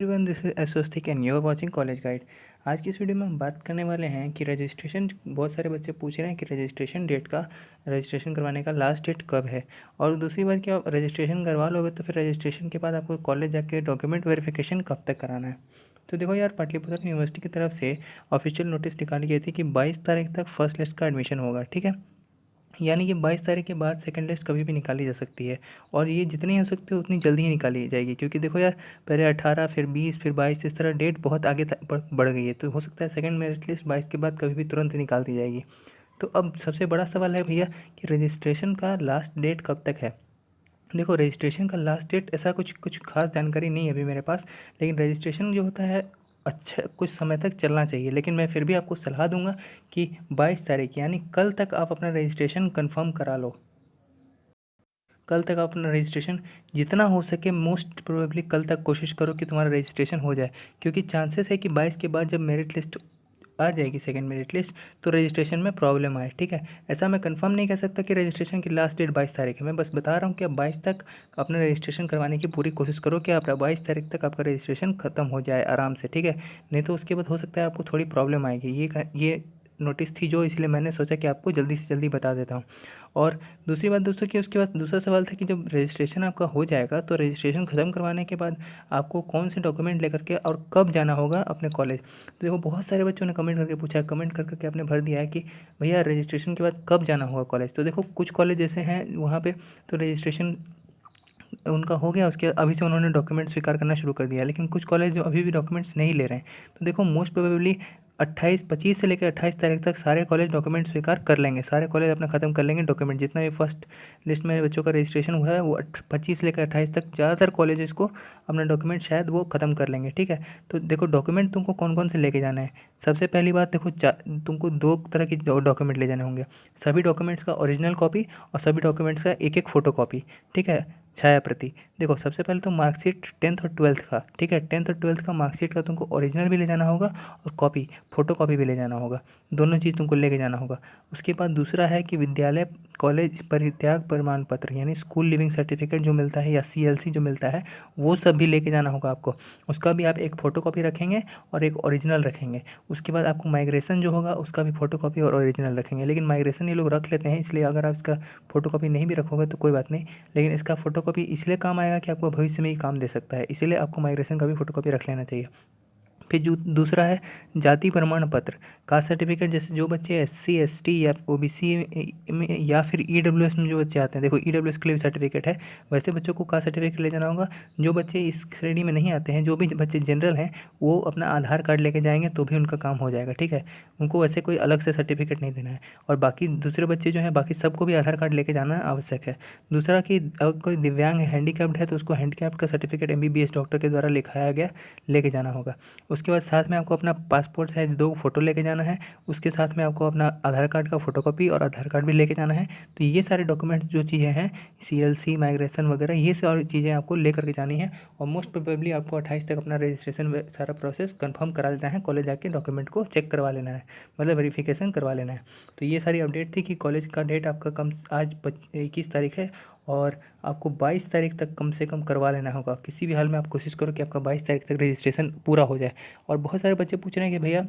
Everyone, this is एसोस्टिक and you are watching college guide. आज की इस वीडियो में हम बात करने वाले हैं कि रजिस्ट्रेशन, बहुत सारे बच्चे पूछ रहे हैं कि रजिस्ट्रेशन करवाने का लास्ट डेट कब है। और दूसरी बात कि आप रजिस्ट्रेशन करवा लोगे तो फिर रजिस्ट्रेशन के बाद आपको कॉलेज जाके डॉक्यूमेंट वेरिफिकेशन कब तक कराना है। तो देखो यार, पाटलिपुत्र यूनिवर्सिटी की तरफ से ऑफिशियल नोटिस निकाली गई थी कि 22 तारीख तक फर्स्ट लिस्ट का एडमिशन होगा। ठीक है, यानी कि 22 तारीख के बाद सेकंड लिस्ट कभी भी निकाली जा सकती है। और ये जितनी हो सकती है उतनी जल्दी ही निकाली जाएगी, क्योंकि देखो यार, पहले 18, फिर 20, फिर 22, इस तरह डेट बहुत आगे तक बढ़ गई है। तो हो सकता है सेकंड मेरिट लिस्ट 22 के बाद कभी भी तुरंत निकाल दी जाएगी। तो अब सबसे बड़ा सवाल है भैया कि रजिस्ट्रेशन का लास्ट डेट कब तक है। देखो, रजिस्ट्रेशन का लास्ट डेट ऐसा कुछ कुछ खास जानकारी नहीं है अभी मेरे पास, लेकिन रजिस्ट्रेशन जो होता है अच्छा कुछ समय तक चलना चाहिए। लेकिन मैं फिर भी आपको सलाह दूंगा कि 22 तारीख यानी कल तक आप अपना रजिस्ट्रेशन कंफर्म करा लो। कल तक आप अपना रजिस्ट्रेशन जितना हो सके मोस्ट प्रोबेबली कल तक कोशिश करो कि तुम्हारा रजिस्ट्रेशन हो जाए, क्योंकि चांसेस है कि 22 के बाद जब मेरिट लिस्ट आ जाएगी, सेकंड मेरिट लिस्ट, तो रजिस्ट्रेशन में प्रॉब्लम आए। ठीक है, ऐसा मैं कंफर्म नहीं कह सकता कि रजिस्ट्रेशन की लास्ट डेट 22 तारीख है। मैं बस बता रहा हूँ कि आप 22 तक अपना रजिस्ट्रेशन करवाने की पूरी कोशिश करो कि आप 22 तारीख तक आपका रजिस्ट्रेशन खत्म हो जाए आराम से। ठीक है, नहीं तो उसके बाद हो सकता है आपको थोड़ी प्रॉब्लम आएगी। ये नोटिस थी जो, इसलिए मैंने सोचा कि आपको जल्दी से जल्दी बता देता हूँ। और दूसरी बात दोस्तों कि उसके बाद दूसरा सवाल था कि जब रजिस्ट्रेशन आपका हो जाएगा तो रजिस्ट्रेशन ख़त्म करवाने के बाद आपको कौन से डॉक्यूमेंट लेकर के और कब जाना होगा अपने कॉलेज। तो देखो, बहुत सारे बच्चों ने कमेंट करके पूछा है, कमेंट कर करके आपने भर दिया है कि भैया रजिस्ट्रेशन के बाद कब जाना होगा कॉलेज। तो देखो, कुछ कॉलेज ऐसे हैं वहाँ पे तो रजिस्ट्रेशन उनका हो गया, उसके अभी से उन्होंने डॉक्यूमेंट स्वीकार करना शुरू कर दिया। लेकिन कुछ कॉलेज जो अभी भी डॉक्यूमेंट्स नहीं ले रहे हैं, तो देखो मोस्ट प्रोबेबली 25 से लेकर 28 तारीख तक सारे कॉलेज डॉक्यूमेंट स्वीकार कर लेंगे। सारे कॉलेज अपना ख़त्म कर लेंगे डॉक्यूमेंट, जितना भी फर्स्ट लिस्ट में बच्चों का रजिस्ट्रेशन हुआ है वो 25 से लेकर 28 तक ज़्यादातर कॉलेजेस को अपना डॉक्यूमेंट शायद वो ख़त्म कर लेंगे। ठीक है, तो देखो डॉक्यूमेंट तुमको कौन कौन से लेके जाना है। सबसे पहली बात देखो, तुमको 2 तरह की डॉक्यूमेंट ले जाने होंगे। सभी डॉक्यूमेंट्स का ओरिजिनल कॉपी और सभी डॉक्यूमेंट्स का एक एक फ़ोटो कॉपी। ठीक है, छाया प्रति। देखो, सबसे पहले तो मार्कशीट 10th और 12th का। ठीक है, 10th और 12th का मार्कशीट का तुमको ओरिजिनल भी ले जाना होगा और कॉपी, फोटो कॉपी भी ले जाना होगा। दोनों चीज़ तुमको लेके जाना होगा। उसके बाद दूसरा है कि विद्यालय कॉलेज परित्याग प्रमाण पत्र यानी स्कूल लिविंग सर्टिफिकेट जो मिलता है या CLC जो मिलता है, वो सब भी लेके जाना होगा आपको। उसका भी आप एक फ़ोटो कॉपी रखेंगे और एक ओरिजिनल रखेंगे। उसके बाद आपको माइग्रेशन जो होगा उसका भी फ़ोटो कॉपी और ओरिजिनल रखेंगे। लेकिन माइग्रेशन ये लोग रख लेते हैं, इसलिए अगर आप इसका फ़ोटो कॉपी नहीं भी रखोगे तो कोई बात नहीं, लेकिन इसका फ़ोटोकॉपी इसलिए काम आएगा कि आपको भविष्य में ही काम दे सकता है, इसीलिए आपको माइग्रेशन का भी फ़ोटोकॉपी रख लेना चाहिए। फिर जो दूसरा है जाति प्रमाण पत्र, कास्ट सर्टिफिकेट। जैसे जो बच्चे SC ST या OBC में या फिर EWS में जो बच्चे आते हैं, देखो EWS के लिए भी सर्टिफिकेट है, वैसे बच्चों को कास्ट सर्टिफिकेट ले जाना होगा। जो बच्चे इस श्रेणी में नहीं आते हैं, जो भी बच्चे जनरल हैं, वो अपना आधार कार्ड लेके जाएंगे तो भी उनका काम हो जाएगा। ठीक है, उनको वैसे कोई अलग से सर्टिफिकेट नहीं देना है। और बाकी दूसरे बच्चे जो हैं, बाकी सबको भी आधार कार्ड लेके जाना आवश्यक है। दूसरा कि अगर कोई दिव्यांग है, हैंडीकैप्ड है, तो उसको हैंडीकैप्ड का सर्टिफिकेट MBBS डॉक्टर के द्वारा लिखाया गया लेके जाना होगा। उसके बाद साथ में आपको अपना पासपोर्ट साइज 2 फ़ोटो लेके जाना है। उसके साथ में आपको अपना आधार कार्ड का फ़ोटोकॉपी और आधार कार्ड भी लेके जाना है। तो ये सारे डॉक्यूमेंट जो चीज़ें हैं, CLC माइग्रेशन वगैरह, ये सारी चीज़ें आपको लेकर के जानी है। और मोस्ट प्रोबेबली आपको 28 तक अपना रजिस्ट्रेशन सारा प्रोसेस कंफर्म करा लेना है। कॉलेज जाके डॉक्यूमेंट को चेक करवा लेना है, मतलब वेरिफिकेशन करवा लेना है। तो ये सारी अपडेट थी कि कॉलेज का डेट आपका आज 21 तारीख है और आपको 22 तारीख तक कम से कम करवा लेना होगा। किसी भी हाल में आप कोशिश करो कि आपका 22 तारीख तक रजिस्ट्रेशन पूरा हो जाए। और बहुत सारे बच्चे पूछ रहे हैं कि भैया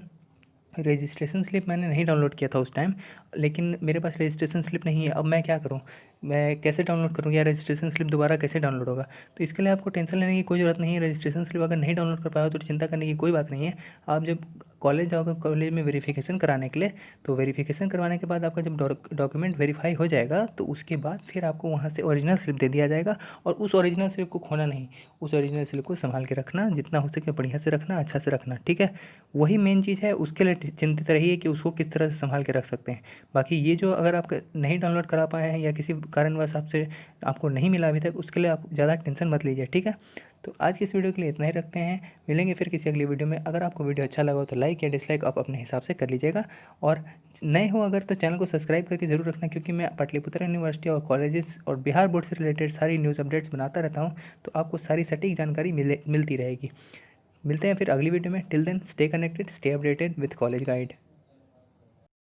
रजिस्ट्रेशन स्लिप मैंने नहीं डाउनलोड किया था उस टाइम, लेकिन मेरे पास रजिस्ट्रेशन स्लिप नहीं है, अब मैं क्या करूं, मैं कैसे डाउनलोड करूं, या रजिस्ट्रेशन स्लिप दोबारा कैसे डाउनलोड होगा। तो इसके लिए आपको टेंशन लेने की कोई ज़रूरत नहीं है। रजिस्ट्रेशन स्लिप अगर नहीं डाउनलोड कर पाए हो तो चिंता करने की कोई बात नहीं है। आप जब कॉलेज जाओगे, कॉलेज में वेरिफिकेशन कराने के लिए, तो वेरिफिकेशन करवाने के बाद आपका जब डॉक्यूमेंट वेरीफाई हो जाएगा तो उसके बाद फिर आपको वहाँ से ओरिजिनल स्लिप दे दिया जाएगा। और उस ओरिजिनल स्लिप को खोना नहीं, उस ओरिजिनल स्लिप को संभाल के रखना, जितना हो सके बढ़िया से रखना, अच्छा से रखना। ठीक है, वही मेन चीज़ है। उसके लिए चिंतित रहिए कि उसको किस तरह से संभाल के रख सकते हैं। बाकी ये जो अगर आप नहीं डाउनलोड करा पाए हैं या किसी कारणवश आपसे आपको नहीं मिला अभी तक, उसके लिए आप ज़्यादा टेंशन मत लीजिए। ठीक है, तो आज की इस वीडियो के लिए इतना ही रखते हैं। मिलेंगे फिर किसी अगली वीडियो में। अगर आपको वीडियो अच्छा लगा हो तो लाइक या डिसलाइक आप अपने हिसाब से कर लीजिएगा। और नए हो अगर तो चैनल को सब्सक्राइब करके ज़रूर रखना, क्योंकि मैं पाटलिपुत्र यूनिवर्सिटी और कॉलेजेस और बिहार बोर्ड से रिलेटेड सारी न्यूज़ अपडेट्स बनाता रहता हूँ, तो आपको सारी सटीक जानकारी मिलती रहेगी। मिलते हैं फिर अगली वीडियो में। Till then stay connected, stay updated with college guide.